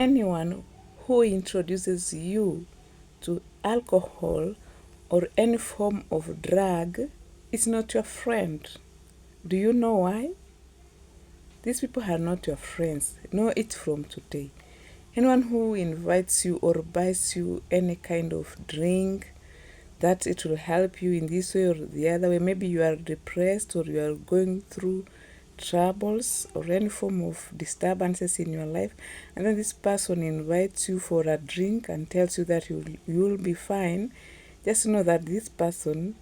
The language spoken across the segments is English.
Anyone who introduces you to alcohol or any form of drug is not your friend. Do you know why? These people are not your friends. Know it from today. Anyone who invites you or buys you any kind of drink that it will help you in this way or the other way, maybe you are depressed or you are going through troubles or any form of disturbances in your life, and then this person invites you for a drink and tells you that you'll be fine, just know that this person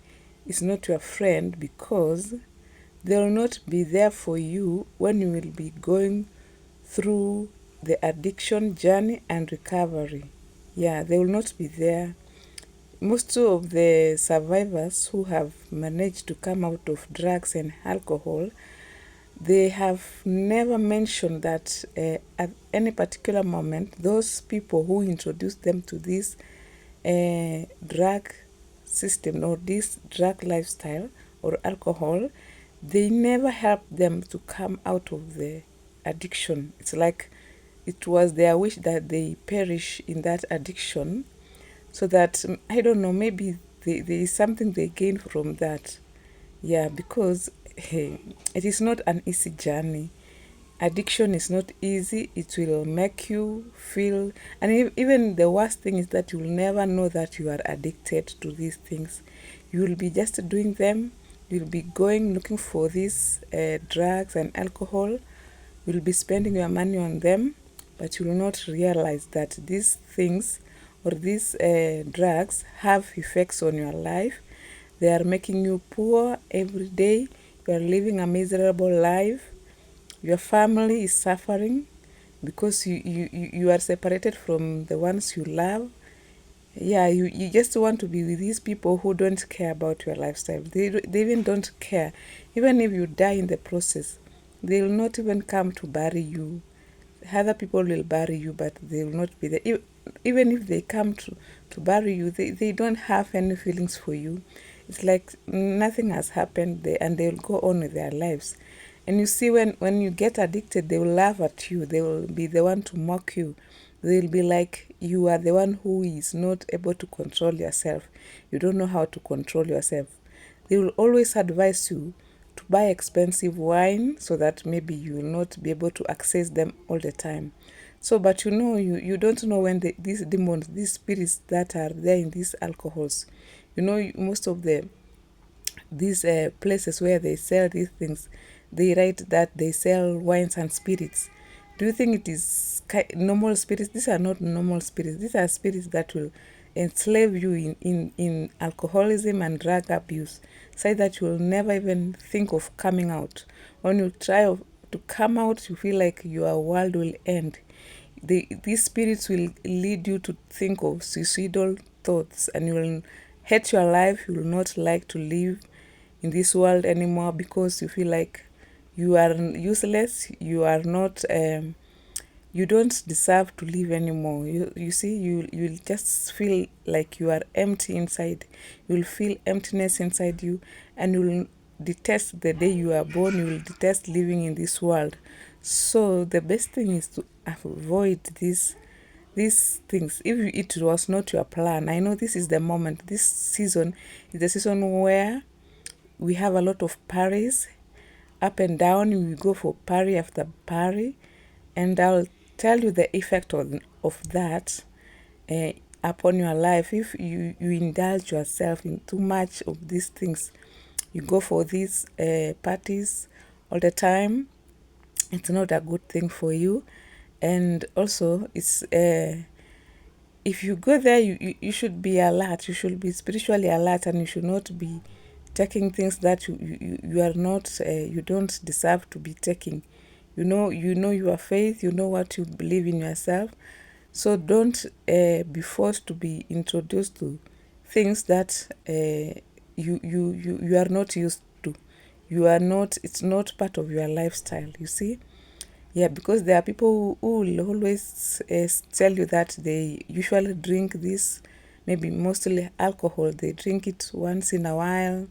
is not your friend, because they will not be there for you when you will be going through the addiction journey and recovery. Yeah, they will not be there. Most of the survivors who have managed to come out of drugs and alcohol, they have never mentioned that at any particular moment, those people who introduced them to this drug system or this drug lifestyle or alcohol, they never helped them to come out of the addiction. It's like it was their wish that they perish in that addiction, so that I don't know, maybe there is something they gain from that. Yeah, because hey, it is not an easy journey. Addiction is not easy. It will make you feel, and even the worst thing is that you will never know that you are addicted to these things. You will be just doing them. You'll be going looking for these drugs and alcohol. You'll be spending your money on them, but you will not realize that these things or these drugs have effects on your life. They are making you poor every day. You are living a miserable life. Your family is suffering because you are separated from the ones you love. Yeah, you just want to be with these people who don't care about your lifestyle. They even don't care. Even if you die in the process, they will not even come to bury you. Other people will bury you, but they will not be there. Even if they come to bury you, they don't have any feelings for you. It's like nothing has happened there, and they'll go on with their lives. And you see, when you get addicted, they will laugh at you. They will be the one to mock you. They'll be like, you are the one who is not able to control yourself. You don't know how to control yourself. They will always advise you to buy expensive wine so that maybe you will not be able to access them all the time. So, but you don't know when these demons, these spirits that are there in these alcohols, most of these places where they sell these things, they write that they sell wines and spirits. Do you think it is normal spirits? These are not normal spirits. These are spirits that will enslave you in alcoholism and drug abuse, so that you will never even think of coming out. When you try to come out, you feel like your world will end. These spirits will lead you to think of suicidal thoughts, and you will hate your life. You will not like to live in this world anymore, because you feel like you are useless. You are not you don't deserve to live anymore. You see, you'll just feel like you are empty inside. You'll feel emptiness inside you, and you'll detest the day you are born. You will detest living in this world. So the best thing is to avoid these things. If it was not your plan, I know this is the moment. This season is the season where we have a lot of parties up and down. We go for party after party, and I'll tell you the effect of that upon your life. If you indulge yourself in too much of these things, you go for these parties all the time, it's not a good thing for you. And also, it's if you go there, you should be alert. You should be spiritually alert, and you should not be taking things that you are not, you don't deserve to be taking. You know your faith. You know what you believe in yourself. So don't be forced to be introduced to things that you are not used to. You are not. It's not part of your lifestyle. You see. Yeah, because there are people who will always tell you that they usually drink this, maybe mostly alcohol. They drink it once in a while,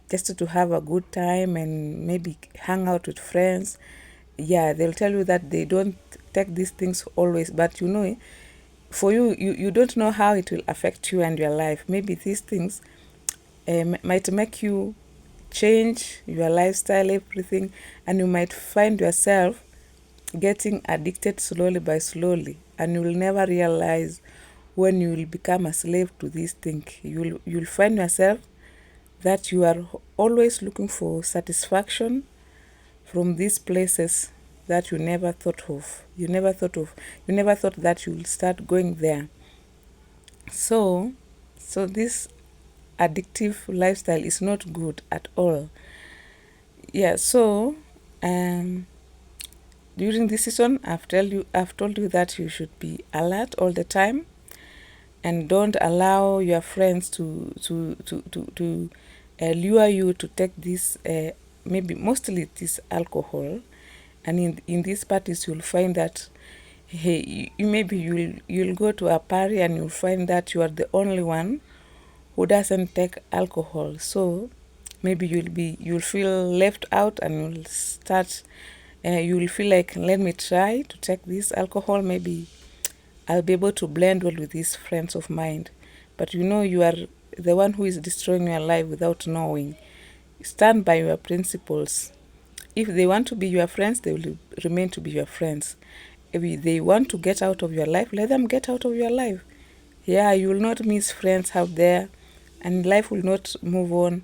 just to have a good time and maybe hang out with friends. Yeah, they'll tell you that they don't take these things always, but you know, for you don't know how it will affect you and your life. Maybe these things might make you change your lifestyle, everything, and you might find yourself getting addicted slowly by slowly, and you will never realize when you will become a slave to this thing. You'll find yourself that you are always looking for satisfaction from these places that you never thought of. You never thought that you'll start going there. So this addictive lifestyle is not good at all. Yeah, so during this season, I've told you that you should be alert all the time, and don't allow your friends to lure you to take this maybe mostly this alcohol. And in these parties you'll find that, hey, maybe you'll go to a party and you'll find that you are the only one who doesn't take alcohol. So maybe you'll feel left out, and you'll feel like, let me try to take this alcohol, maybe I'll be able to blend well with these friends of mine. But you know, you are the one who is destroying your life without knowing. Stand by your principles. If they want to be your friends, they will remain to be your friends. If they want to get out of your life, let them get out of your life. Yeah, you will not miss friends out there, and life will not move on.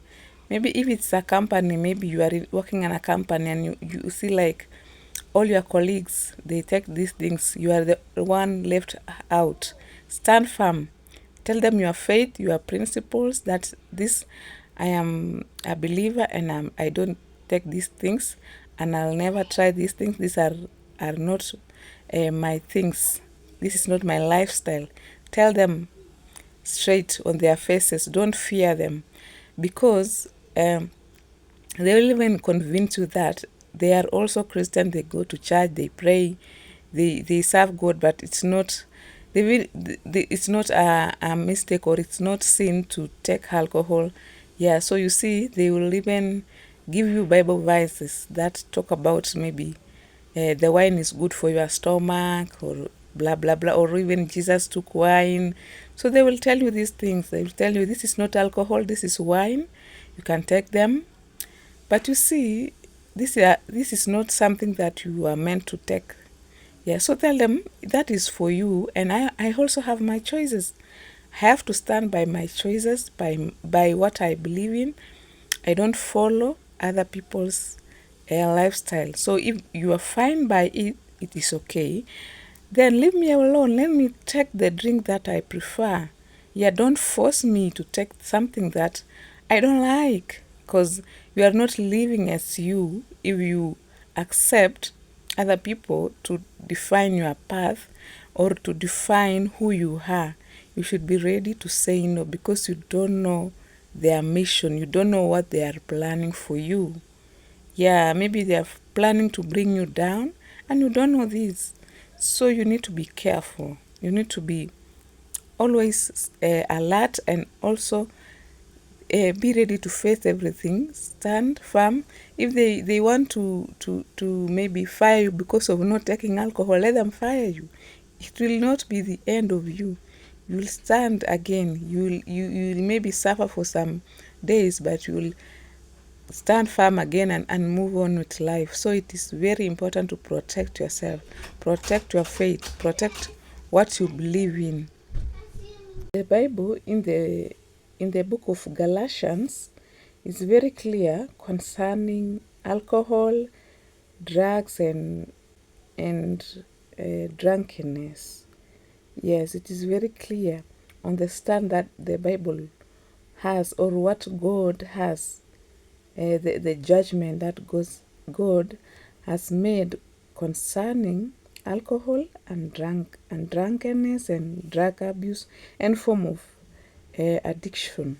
Maybe if it's a company, maybe you are working in a company and you see like all your colleagues, they take these things, you are the one left out. Stand firm. Tell them your faith, your principles, that this, I am a believer, and I don't take these things, and I'll never try these things. These are not my things. This is not my lifestyle. Tell them straight on their faces. Don't fear them, because they will even convince you that they are also Christian. They go to church, they pray, they serve God, but it's not. It's not a mistake, or it's not sin to take alcohol. Yeah, so you see, they will even give you Bible verses that talk about maybe the wine is good for your stomach, or blah blah blah, or even Jesus took wine. So they will tell you these things. They will tell you, this is not alcohol, this is wine. You can take them. But you see, this is not something that you are meant to take. Yeah, so tell them that is for you, and I also have my choices. I have to stand by my choices, by what I believe in. I don't follow other people's lifestyle. So if you are fine by it, it is okay. Then leave me alone. Let me take the drink that I prefer. Yeah, don't force me to take something that I don't like, because you are not living as you. If you accept other people to define your path, or to define who you are, you should be ready to say no, because you don't know their mission. You don't know what they are planning for you. Yeah, maybe they are planning to bring you down, and you don't know this. So you need to be careful. You need to be always alert, and also be ready to face everything. Stand firm. If they want to maybe fire you because of not taking alcohol, let them fire you. It will not be the end of you. You'll stand again. You'll maybe suffer for some days, but you'll stand firm again, and move on with life. So it is very important to protect yourself, protect your faith, protect what you believe in. The Bible in the book of Galatians is very clear concerning alcohol, drugs, and drunkenness. Yes, it is very clear on the stand that the Bible has, or what God has, the judgment that God has made concerning alcohol and drunkenness and drug abuse and form of addiction.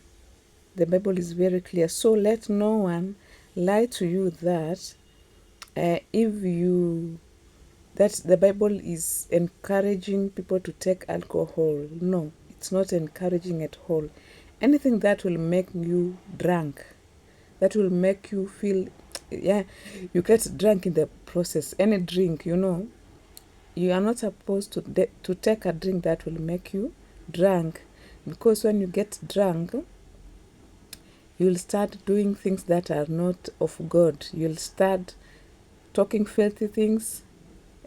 The Bible is very clear. So let no one lie to you that that the Bible is encouraging people to take alcohol. No, it's not encouraging at all. Anything that will make you drunk, that will make you feel, yeah, you get drunk in the process. Any drink, you are not supposed to take a drink that will make you drunk, because when you get drunk, you'll start doing things that are not of God. You'll start talking filthy things,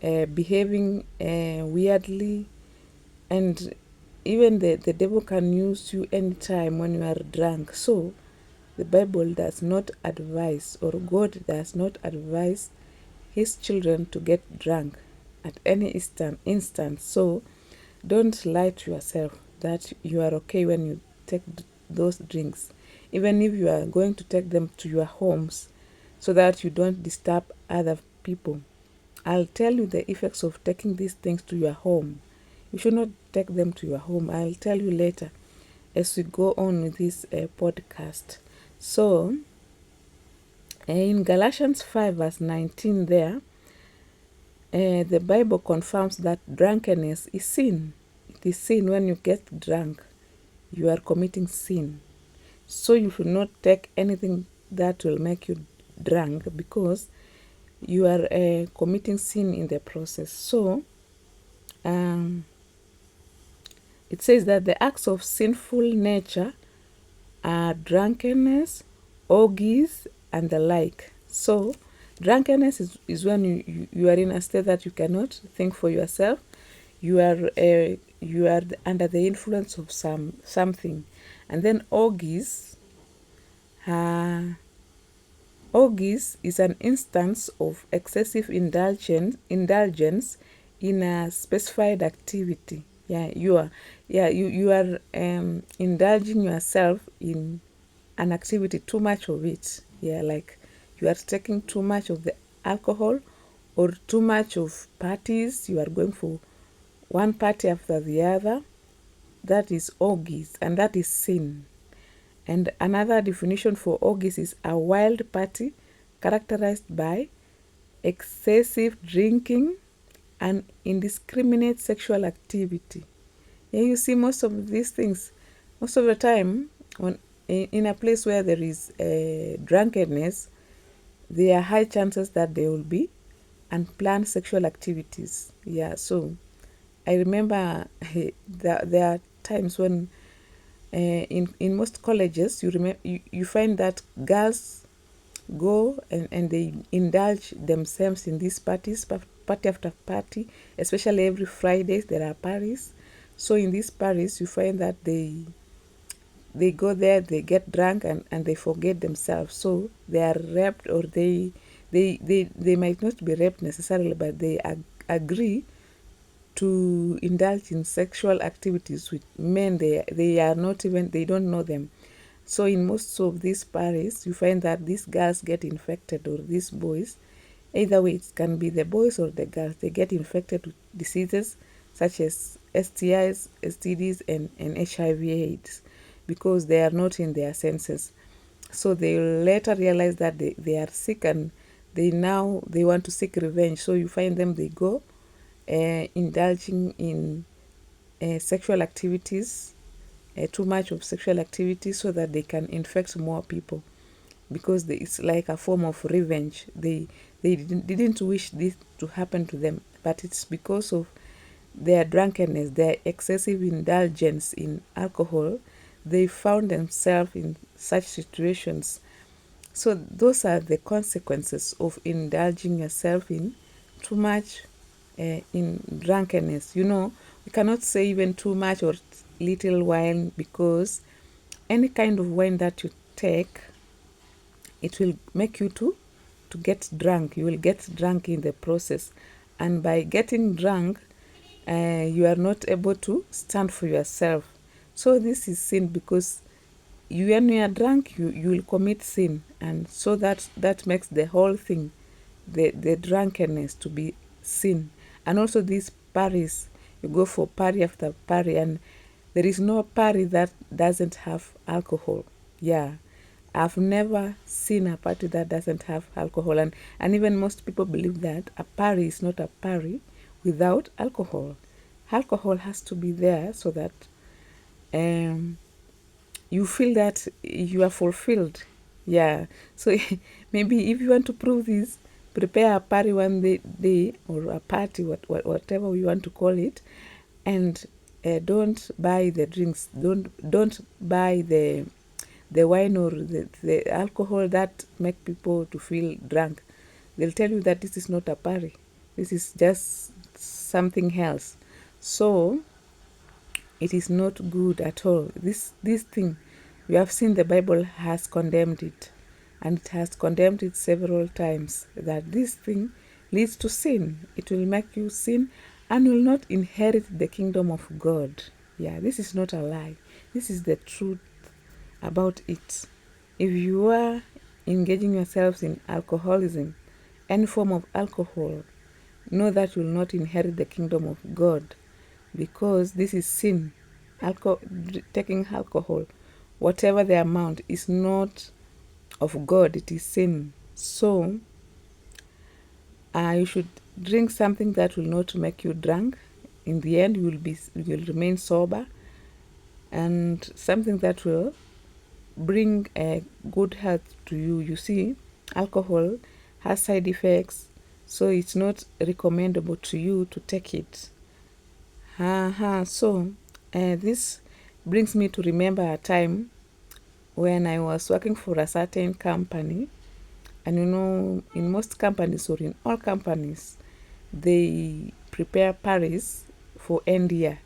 behaving weirdly, and even the devil can use you anytime when you are drunk. So the Bible does not advise, or God does not advise his children to get drunk at any instance. So don't lie to yourself that you are okay when you take those drinks, even if you are going to take them to your homes so that you don't disturb other people. I'll tell you the effects of taking these things to your home. You should not take them to your home. I'll tell you later as we go on with this podcast. So, in Galatians 5 verse 19 there, the Bible confirms that drunkenness is sin. It is sin. When you get drunk, you are committing sin. So you should not take anything that will make you drunk, because you are committing sin in the process. So it says that the acts of sinful nature are drunkenness, orgies, and the like. So drunkenness is when you are in a state that you cannot think for yourself. You are under the influence of something. And then orgies is an instance of excessive indulgence in a specified activity. You are indulging yourself in an activity, too much of it. Like you are taking too much of the alcohol, or too much of parties. You are going for one party after the other. That is orgies, and that is sin. And another definition for orgies is a wild party characterized by excessive drinking and indiscriminate sexual activity. You see, most of these things, most of the time, in a place where there is drunkenness, there are high chances that there will be unplanned sexual activities. So I remember there are times when in most colleges you find that girls go and they indulge themselves in these parties, party after party, especially every Fridays there are parties. So in these parties you find that they go there, they get drunk, and they forget themselves. So they are raped, or they might not be raped necessarily, but they agree to indulge in sexual activities with men they are not even, they don't know them. So in most of these parties, you find that these girls get infected, or these boys, either way, it can be the boys or the girls, they get infected with diseases such as STIs, STDs, and HIV/AIDS, because they are not in their senses. So they later realize that they are sick, and they want to seek revenge. So you find them, they go indulging in sexual activities, too much of sexual activity, so that they can infect more people, because it's like a form of revenge. They didn't wish this to happen to them, but it's because of their drunkenness, their excessive indulgence in alcohol, they found themselves in such situations. So those are the consequences of indulging yourself in too much in drunkenness. We cannot say even too much or little wine, because any kind of wine that you take, it will make you to get drunk. You will get drunk in the process, and by getting drunk, you are not able to stand for yourself. So this is sin, because when you are drunk, you will commit sin, and so that makes the whole thing, the drunkenness, to be sin. And also these parties, you go for party after party, and there is no party that doesn't have alcohol. I've never seen a party that doesn't have alcohol, and even most people believe that a party is not a party without alcohol. Alcohol has to be there so that you feel that you are fulfilled. So maybe if you want to prove this, prepare a party one day or a party, whatever we want to call it, and don't buy the drinks. Don't buy the wine or the alcohol that make people to feel drunk. They'll tell you that this is not a party. This is just something else. So it is not good at all. This thing, we have seen the Bible has condemned it, and it has condemned it several times, that this thing leads to sin. It will make you sin and will not inherit the kingdom of God. Yeah, this is not a lie. This is the truth about it. If you are engaging yourselves in alcoholism, any form of alcohol, know that you will not inherit the kingdom of God, because this is sin. Taking alcohol, whatever the amount, is not of God, it is sin. So you should drink something that will not make you drunk. In the end, you will remain sober, and something that will bring a good health to you. You see, alcohol has side effects, so it's not recommendable to you to take it. So this brings me to remember a time when I was working for a certain company. And you know, in most companies, or in all companies, they prepare parties for end year.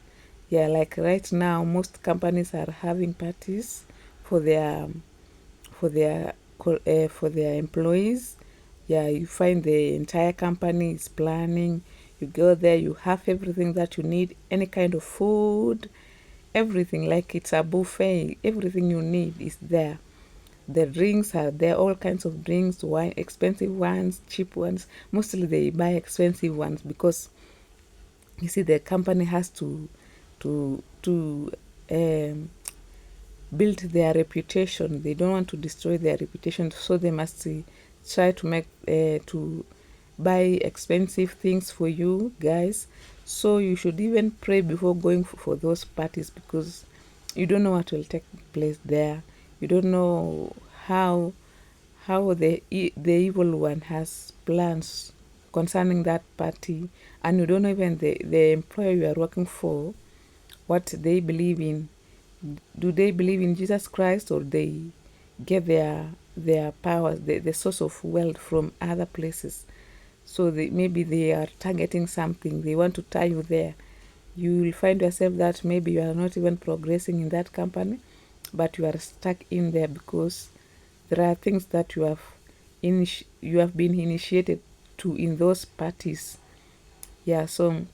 Yeah, like right now, most companies are having parties for their for their for their employees. Yeah, you find the entire company is planning. You go there, you have everything that you need, any kind of food, everything, like it's a buffet. Everything you need is there. The drinks are there, all kinds of drinks, wine, expensive ones, cheap ones. Mostly they buy expensive ones because you see the company has to build their reputation. They don't want to destroy their reputation, so they must try to make to buy expensive things for you guys. So you should even pray before going for those parties, because you don't know what will take place there. You don't know how the evil one has plans concerning that party, and you don't know even the employer you are working for, what they believe in. Do they believe in Jesus Christ, or they get their powers, the source of wealth, from other places? So maybe they are targeting something. They want to tie you there. You will find yourself that maybe you are not even progressing in that company, but you are stuck in there because there are things that you have been initiated to in those parties. Yeah, so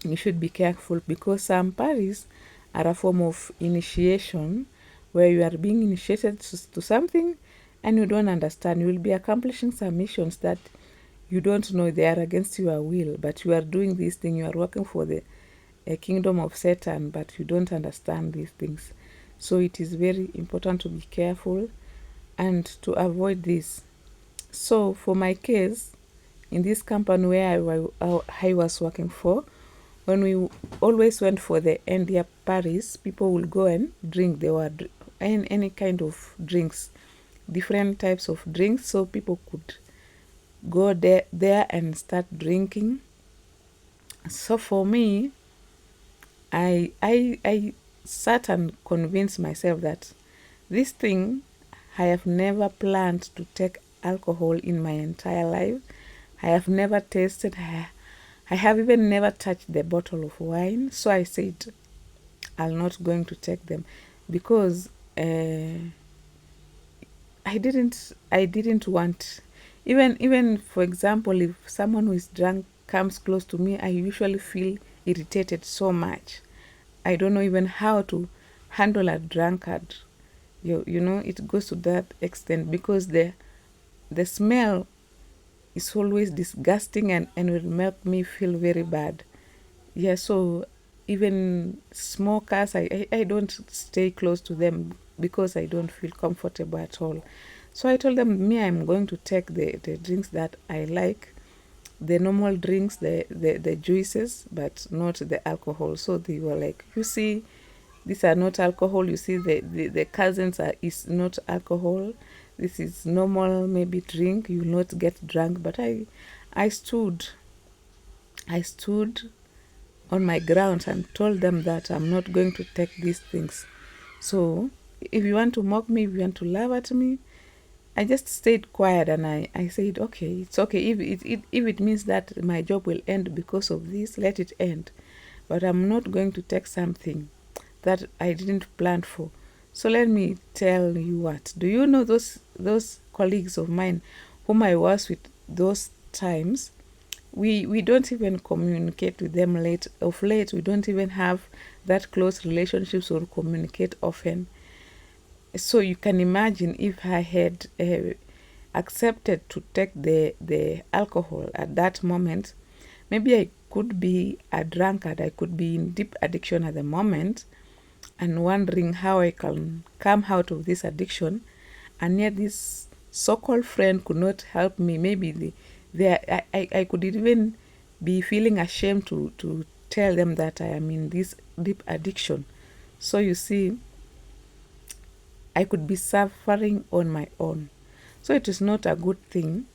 you should be careful, because some parties are a form of initiation, where you are being initiated to something and you don't understand. You will be accomplishing some missions that you don't know, they are against your will, but you are doing this thing. You are working for the kingdom of Satan, but you don't understand these things. So it is very important to be careful and to avoid this. So for my case, in this company where I was working for, when we always went for the end year parties, people will go and drink. There were any kind of drinks, different types of drinks, so people could go there and start drinking. So for me, I sat and convinced myself that this thing, I have never planned to take alcohol in my entire life. I have never tasted. I have even never touched the bottle of wine. So I said, I'm not going to take them, because I didn't want, even for example, if someone who is drunk comes close to me, I usually feel irritated so much. I don't know even how to handle a drunkard. You know, it goes to that extent, because the smell is always disgusting, and will make me feel very bad. Yeah, so even smokers, I don't stay close to them, because I don't feel comfortable at all. So I told them, me, I'm going to take the drinks that I like, the normal drinks, the juices, but not the alcohol. So they were like, you see, these are not alcohol. You see, the cousins is not alcohol. this is normal, maybe drink, you will not get drunk. But I stood on my ground and told them that I'm not going to take these things. So if you want to mock me, if you want to laugh at me, I just stayed quiet, and I said, okay, it's okay. If it means that my job will end because of this, let it end. But I'm not going to take something that I didn't plan for. So let me tell you what. Do you know those colleagues of mine whom I was with those times? We don't even communicate with them late. Of late, we don't even have that close relationships or communicate often. So you can imagine if I had accepted to take the alcohol at that moment, maybe I could be a drunkard. I could be in deep addiction at the moment and wondering how I can come out of this addiction. And yet this so-called friend could not help me. Maybe I could even be feeling ashamed to tell them that I am in this deep addiction. So you see, I could be suffering on my own. So it is not a good thing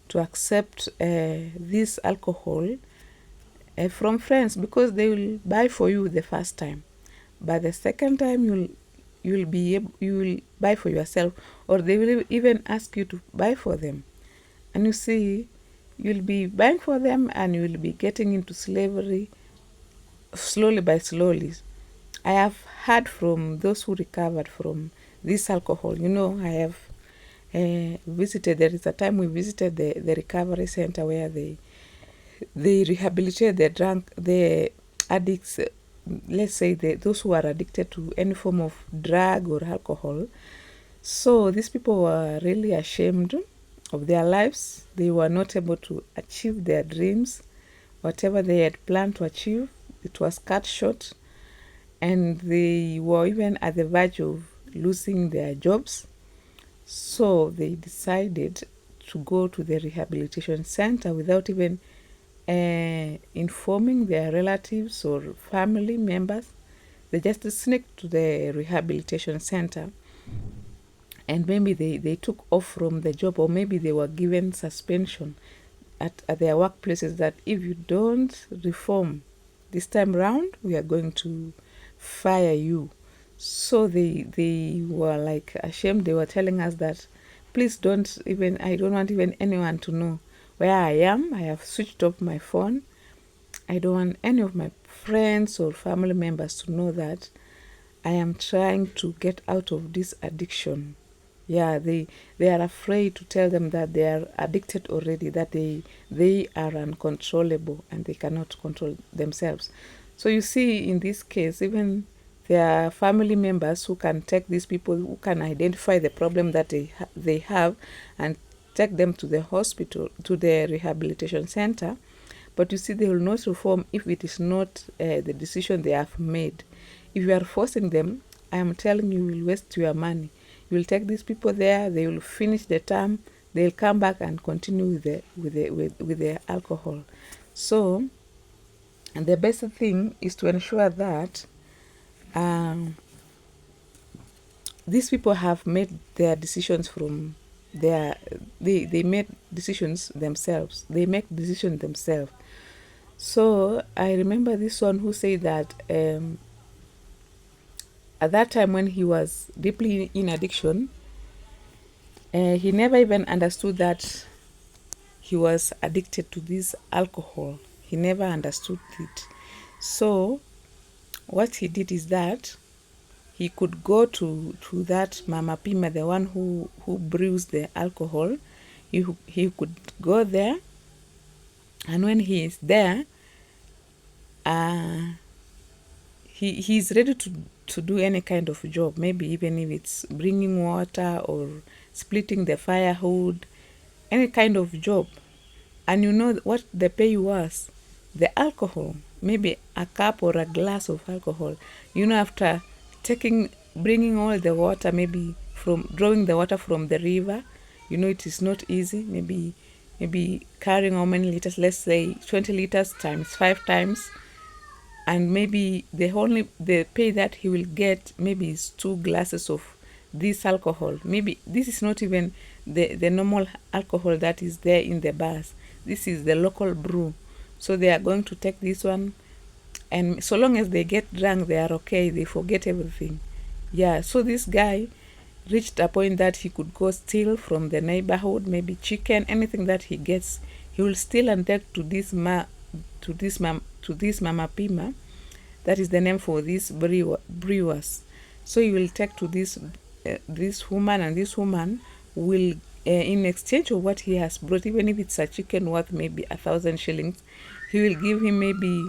to accept this alcohol from friends, because they will buy for you the first time, but the second time you will buy for yourself, or they will even ask you to buy for them. And you see, you'll be buying for them and you will be getting into slavery slowly by slowly. I have heard from those who recovered from this alcohol. I have visited, there is a time we visited the recovery center where they rehabilitate the addicts, let's say those who are addicted to any form of drug or alcohol. So these people were really ashamed of their lives. They were not able to achieve their dreams. Whatever they had planned to achieve, it was cut short, and they were even at the verge of losing their jobs. So they decided to go to the rehabilitation center without even informing their relatives or family members. They just sneaked to the rehabilitation center, and maybe they took off from the job, or maybe they were given suspension at their workplaces, that if you don't reform this time round, we are going to fire you. So they were like ashamed. They were telling us that, please don't even, I don't want even anyone to know where I am. I have switched off my phone. I don't want any of my friends or family members to know that I am trying to get out of this addiction. Yeah, they are afraid to tell them that they are addicted already, that they are uncontrollable and they cannot control themselves. So you see, in this case, even there are family members who can take these people, who can identify the problem that they have, and take them to the hospital, to the rehabilitation center. But you see, they will not reform if it is not the decision they have made. If you are forcing them, I am telling you, you will waste your money. You will take these people there, they will finish the term, they'll come back and continue with the alcohol. So, and the best thing is to ensure that these people have made their decisions from they made decisions themselves. They make decisions themselves. So I remember this one who said that at that time when he was deeply in addiction, he never even understood that he was addicted to this alcohol. He never understood it. So what he did is that he could go to that Mama Pima, the one who brews the alcohol. He could go there, and when he is there, he's ready to do any kind of job, maybe even if it's bringing water or splitting the firewood, any kind of job. And you know what the pay was? The alcohol, maybe a cup or a glass of alcohol. After bringing all the water, maybe from drawing the water from the river, it is not easy. Maybe carrying how many liters? Let's say 20 liters times 5 times. And maybe the pay that he will get maybe is 2 glasses of this alcohol. Maybe this is not even the normal alcohol that is there in the bars. This is the local brew. So they are going to take this one, and so long as they get drunk, they are okay. They forget everything. Yeah, so this guy reached a point that he could go steal from the neighborhood, maybe chicken, anything that he gets, he will steal and take to this Mama Pima. That is the name for these brewers. So he will take to this woman, and this woman will, in exchange of what he has brought, even if it's a chicken worth maybe 1,000 shillings, he will give him maybe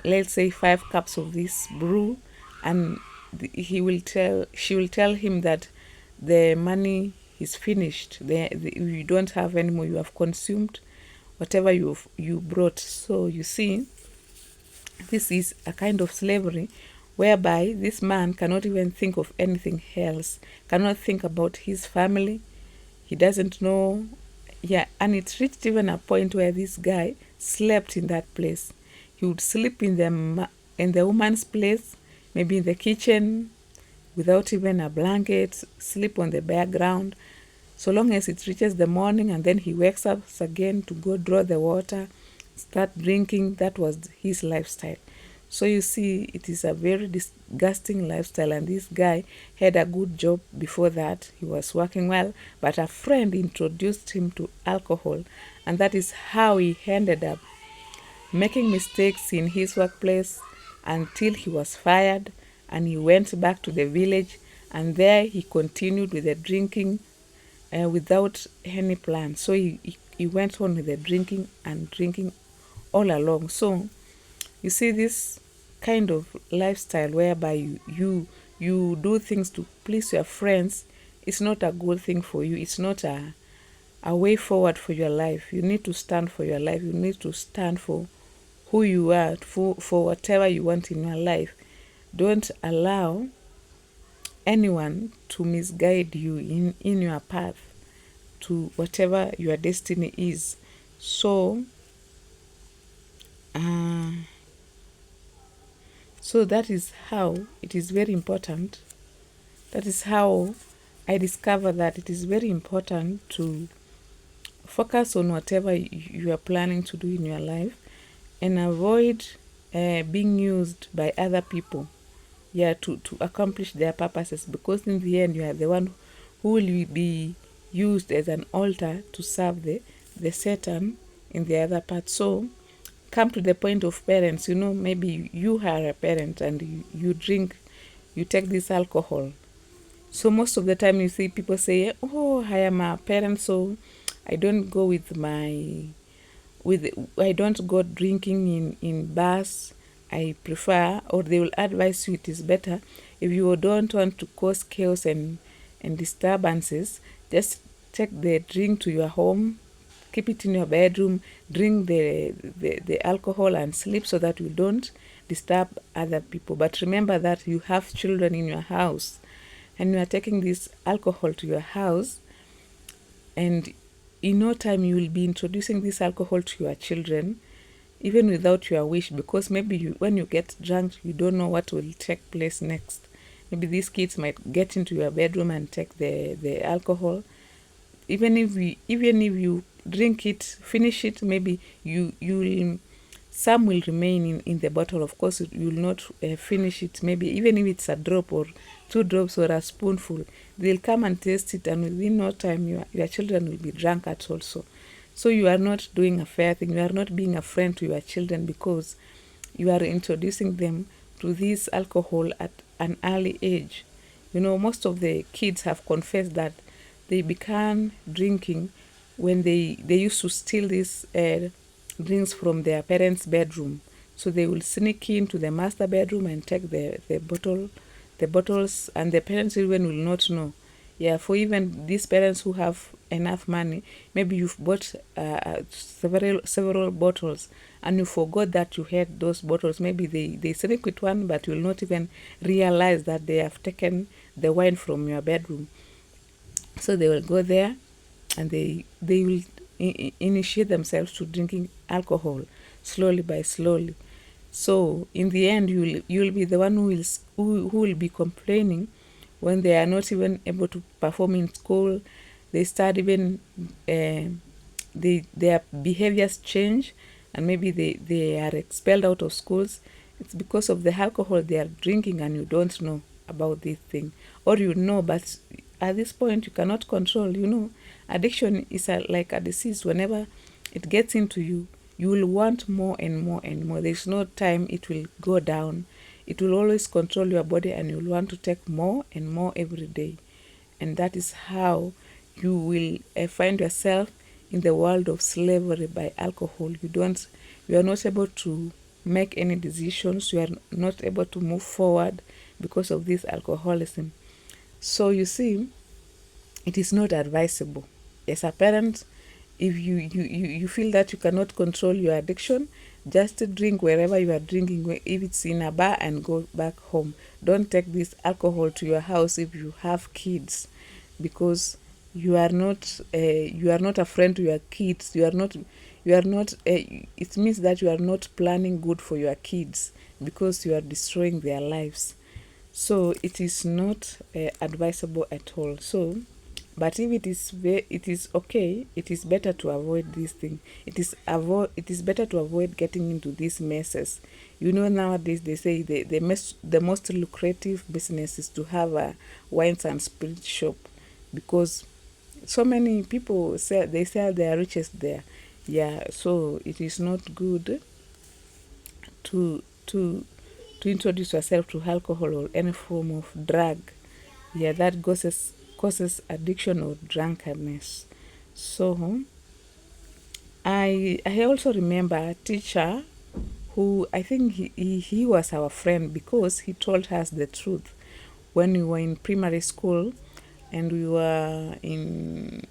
let's say 5 cups of this brew, and she will tell him that the money is finished. You don't have any more. You have consumed whatever you brought. So you see, this is a kind of slavery whereby this man cannot even think of anything else, cannot think about his family. He doesn't know. Yeah, and it reached even a point where this guy slept in that place. He would sleep in the woman's place, maybe in the kitchen, without even a blanket, sleep on the bare ground, so long as it reaches the morning, and then he wakes up again to go draw the water, start drinking. That was his lifestyle. So you see, it is a very disgusting lifestyle, and this guy had a good job before that. He was working well, but a friend introduced him to alcohol, and that is how he ended up making mistakes in his workplace until he was fired, and he went back to the village, and there he continued with the drinking without any plan. So he went on with the drinking and drinking all along. So you see, this kind of lifestyle whereby you do things to please your friends, it's not a good thing for you. It's not a way forward for your life. You need to stand for your life. You need to stand for who you are, for whatever you want in your life. Don't allow anyone to misguide you in your path to whatever your destiny is. So that is how it is very important. That is how I discover that it is very important to focus on whatever you are planning to do in your life, and avoid being used by other people, to accomplish their purposes, because in the end you are the one who will be used as an altar to serve the Satan in the other part. So come to the point of parents. Maybe you are a parent and you drink, you take this alcohol. So most of the time you see people say, oh, I am a parent, so I don't go I don't go drinking in bars. I prefer, or they will advise you, it is better if you don't want to cause chaos and disturbances, just take the drink to your home, keep it in your bedroom, drink the alcohol and sleep, so that you don't disturb other people. But remember that you have children in your house, and you are taking this alcohol to your house, and in no time you will be introducing this alcohol to your children, even without your wish, because maybe when you get drunk, you don't know what will take place next. Maybe these kids might get into your bedroom and take the alcohol. Even if you drink it, finish it, maybe some will remain in the bottle. Of course, you will not finish it. Maybe even if it's a drop or 2 drops or a spoonful, they'll come and taste it, and within no time your children will be drunkards also. So you are not doing a fair thing. You are not being a friend to your children, because you are introducing them to this alcohol at an early age. Most of the kids have confessed that they began drinking when they used to steal these drinks from their parents' bedroom. So they will sneak into the master bedroom and take the bottles, and the parents even will not know. Yeah, for even these parents who have enough money, maybe you've bought several bottles, and you forgot that you had those bottles. Maybe they sneak with one, but you will not even realize that they have taken the wine from your bedroom. So they will go there, and they will initiate themselves to drinking alcohol slowly by slowly. So in the end, you'll be the one who will be complaining when they are not even able to perform in school, they start even their behaviors change, and maybe they are expelled out of schools. It's because of the alcohol they are drinking, and you don't know about this thing, or you know, but at this point you cannot control. Addiction is like a disease. Whenever it gets into you, you will want more and more and more. There's no time it will go down. It will always control your body, and you'll want to take more and more every day. And that is how you will find yourself in the world of slavery by alcohol. You are not able to make any decisions. You are not able to move forward because of this alcoholism. So you see, it is not advisable. As a parent, if you feel that you cannot control your addiction, just drink wherever you are drinking. If it's in a bar, and go back home. Don't take this alcohol to your house if you have kids, because you are not a friend to your kids. It means that you are not planning good for your kids, because you are destroying their lives. So it is not advisable at all. So, but if it is okay, it is better to avoid this thing. It is better to avoid getting into these messes. Nowadays they say the most lucrative business is to have a wines and spirit shop, because so many people sell their riches there. Yeah, so it is not good to to to introduce yourself to alcohol or any form of drug. Yeah, that causes addiction or drunkenness. So I also remember a teacher who, I think he was our friend, because he told us the truth when we were in primary school, and we were in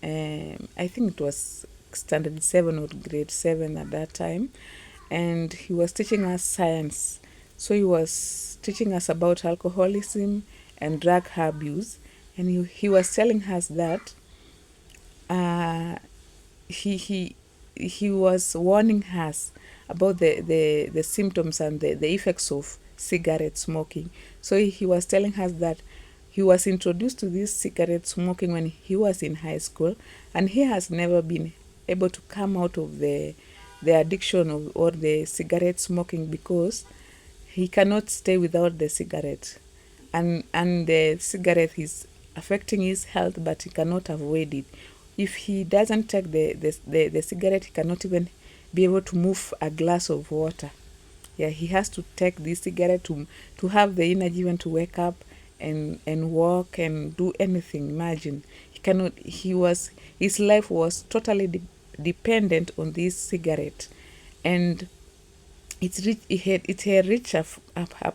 I think it was standard 7 or grade 7 at that time, and he was teaching us science. So he was teaching us about alcoholism and drug abuse, and he was telling us that uh, he was warning us about the symptoms and the effects of cigarette smoking. So he was telling us that he was introduced to this cigarette smoking when he was in high school, and he has never been able to come out of the addiction or the cigarette smoking, because he cannot stay without the cigarette, and the cigarette is affecting his health, but he cannot avoid it. If he doesn't take the cigarette, he cannot even be able to move a glass of water. Yeah, he has to take this cigarette to have the energy even to wake up and walk and do anything. Imagine, he cannot. His life was totally dependent on this cigarette, and it had reached a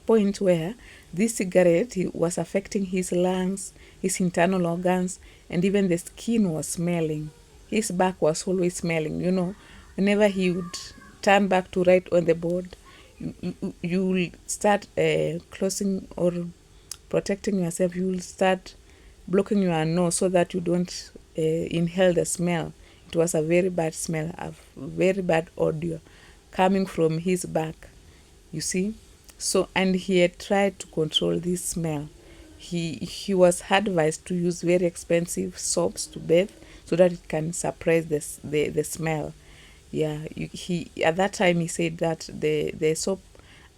point where this cigarette was affecting his lungs, his internal organs, and even the skin was smelling. His back was always smelling. Whenever he would turn back to write on the board, you will start closing or protecting yourself. You will start blocking your nose so that you don't inhale the smell. It was a very bad smell, a very bad odor coming from his back, you see. So, and he had tried to control this smell. He was advised to use very expensive soaps to bathe, so that it can suppress the smell. Yeah, he at that time he said that the soap,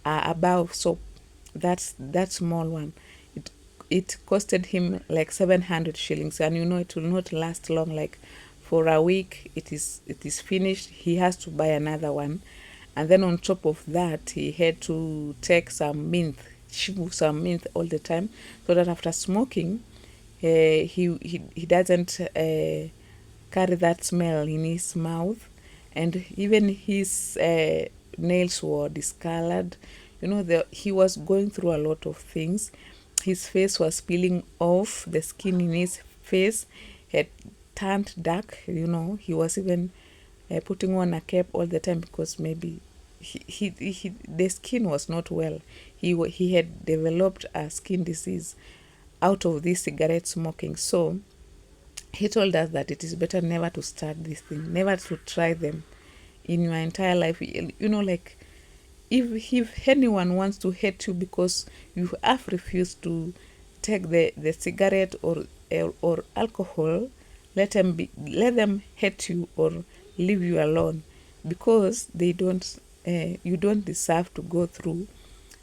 above soap, that small one, it costed him like 700 shillings, and it will not last long. Like for a week, it is finished. He has to buy another one, and then on top of that, he had to take some mint, chew some mint all the time, so that after smoking, he doesn't carry that smell in his mouth, and even his nails were discolored. He was going through a lot of things. His face was peeling off. The skin in his face had turned dark. He was even putting on a cap all the time, because maybe the skin was not well. He had developed a skin disease out of this cigarette smoking. So he told us that it is better never to start this thing, never to try them in your entire life. Like, if anyone wants to hate you because you have refused to take the cigarette or alcohol, let them hate you or leave you alone, because they don't you don't deserve to go through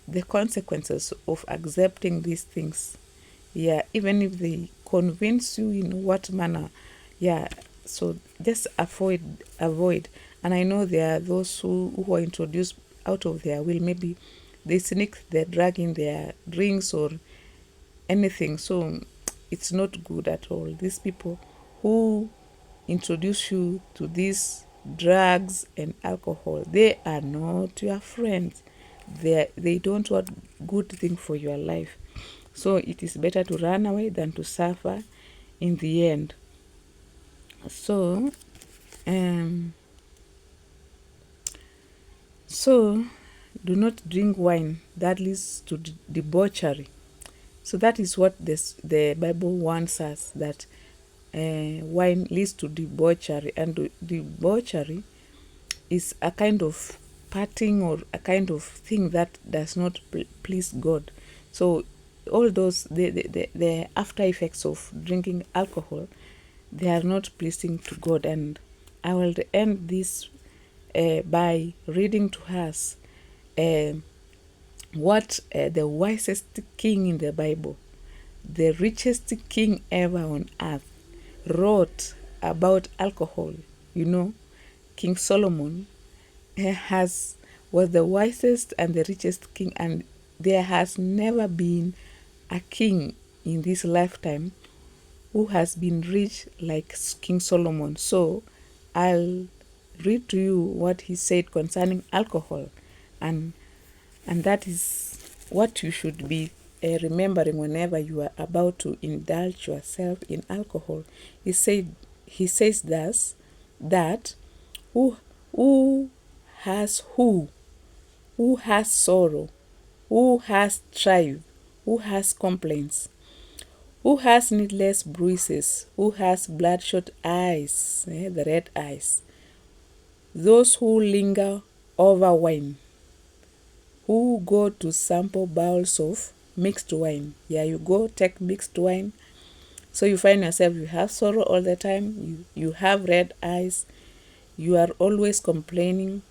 the consequences of accepting these things. Yeah, even if they convince you in what manner. Yeah, so just avoid. And I know there are those who are introduced out of their will. Maybe they sneak the drug in their drinks or anything. So it's not good at all. These people who introduce you to these drugs and alcohol, they are not your friends. They don't want good thing for your life. So it is better to run away than to suffer in the end. So so do not drink wine, that leads to debauchery. So that is what the Bible warns us, that wine leads to debauchery, and debauchery is a kind of partying or a kind of thing that does not please God. So all those the after effects of drinking alcohol, they are not pleasing to God. And I will end this by reading to us what the wisest king in the Bible, the richest king ever on earth, wrote about alcohol. You know, King Solomon was the wisest and the richest king, and there has never been a king in this lifetime who has been rich like King Solomon. So I'll read to you what he said concerning alcohol, and that is what you should be remembering whenever you are about to indulge yourself in alcohol. He says thus, that who has sorrow, who has strife, who has complaints, who has needless bruises, who has bloodshot eyes, the red eyes, those who linger over wine, who go to sample bowls of mixed wine. Yeah, you go take mixed wine. So you find yourself, you have sorrow all the time, you have red eyes, you are always complaining,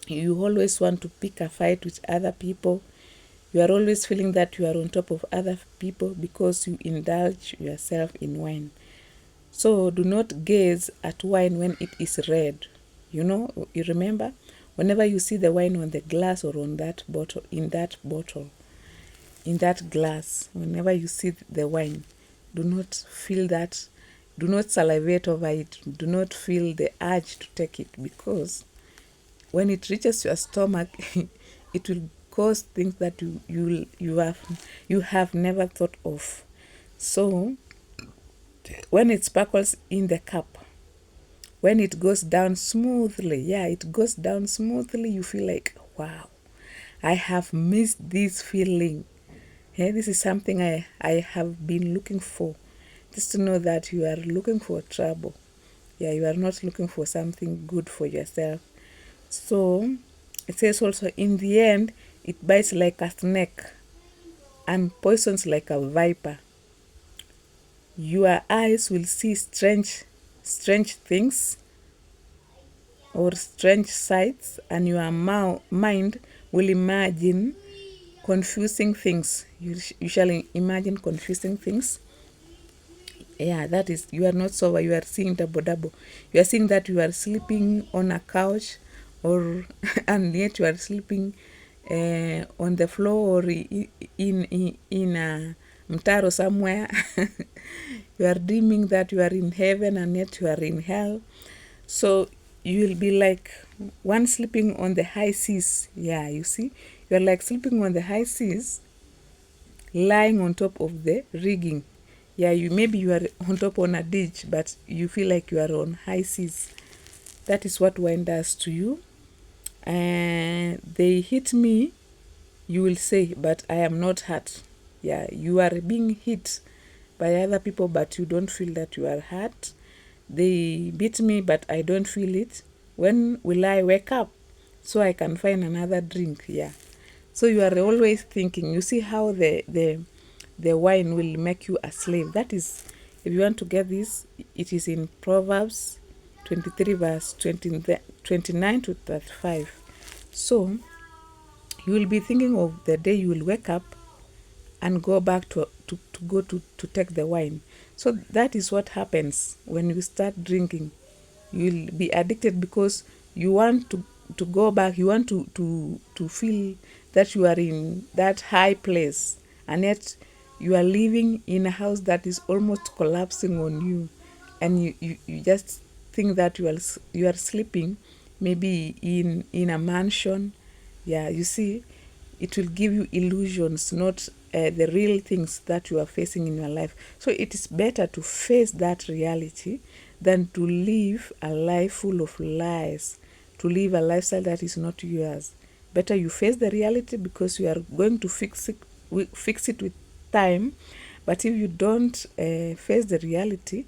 you always want to pick a fight with other people, you are always feeling that you are on top of other people because you indulge yourself in wine. So do not gaze at wine when it is red. You know, you remember, whenever you see the wine on the glass or on that bottle, in that glass, whenever you see the wine, do not feel that, do not salivate over it, do not feel the urge to take it, because when it reaches your stomach, it will cause things that you have never thought of. So when it sparkles in the cup, when it goes down smoothly, it goes down smoothly, you feel like, wow, I have missed this feeling. This is something I have been looking for. Just to know that you are looking for trouble. You are not looking for something good for yourself. So it says also, in the end, it bites like a snake and poisons like a viper. Your eyes will see strange things or strange sights, and your mind will imagine confusing things. You shall imagine confusing things. That is, you are not sober, you are seeing double. You are seeing that you are sleeping on a couch, or and yet you are sleeping on the floor, or in a mtaro somewhere. You are dreaming that you are in heaven, and yet you are in hell. So you will be like one sleeping on the high seas. You see, you are like sleeping on the high seas, lying on top of the rigging. Maybe you are on top on a ditch, but you feel like you are on high seas. That is what wine does to you. And they hit me, you will say, but I am not hurt. You are being hit by other people, but you don't feel that you are hurt. They beat me, but I don't feel it. When will I wake up so I can find another drink? So you are always thinking. You see how the the wine will make you a slave. That is, if you want to get this, it is in Proverbs 23 verse 29 to 35. So you will be thinking of the day you will wake up and go back to take the wine. So that is what happens when you start drinking. You'll be addicted because you want to go back. You want to feel that you are in that high place, and yet you are living in a house that is almost collapsing on you, and you just think that you are sleeping maybe in a mansion. Yeah, you see, it will give you illusions, not the real things that you are facing in your life. So it is better to face that reality than to live a life full of lies, to live a lifestyle that is not yours. Better you face the reality, because you are going to fix it with time. But if you don't face the reality,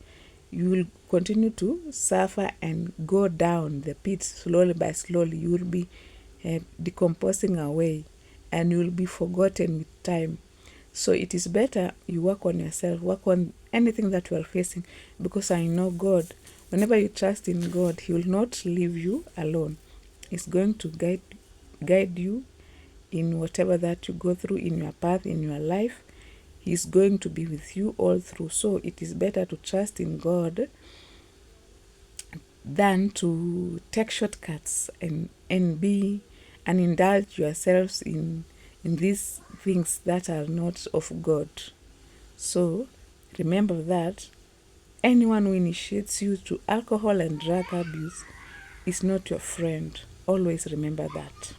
you will continue to suffer and go down the pit slowly by slowly. You will be decomposing away, and you will be forgotten with time. So it is better you work on yourself, work on anything that you are facing, because I know God, whenever you trust in God, He will not leave you alone. He's going to guide you in whatever that you go through in your path, in your life. He's going to be with you all through. So it is better to trust in God than to take shortcuts and be and indulge yourselves in these things that are not of God. So remember that anyone who initiates you to alcohol and drug abuse is not your friend. Always remember that.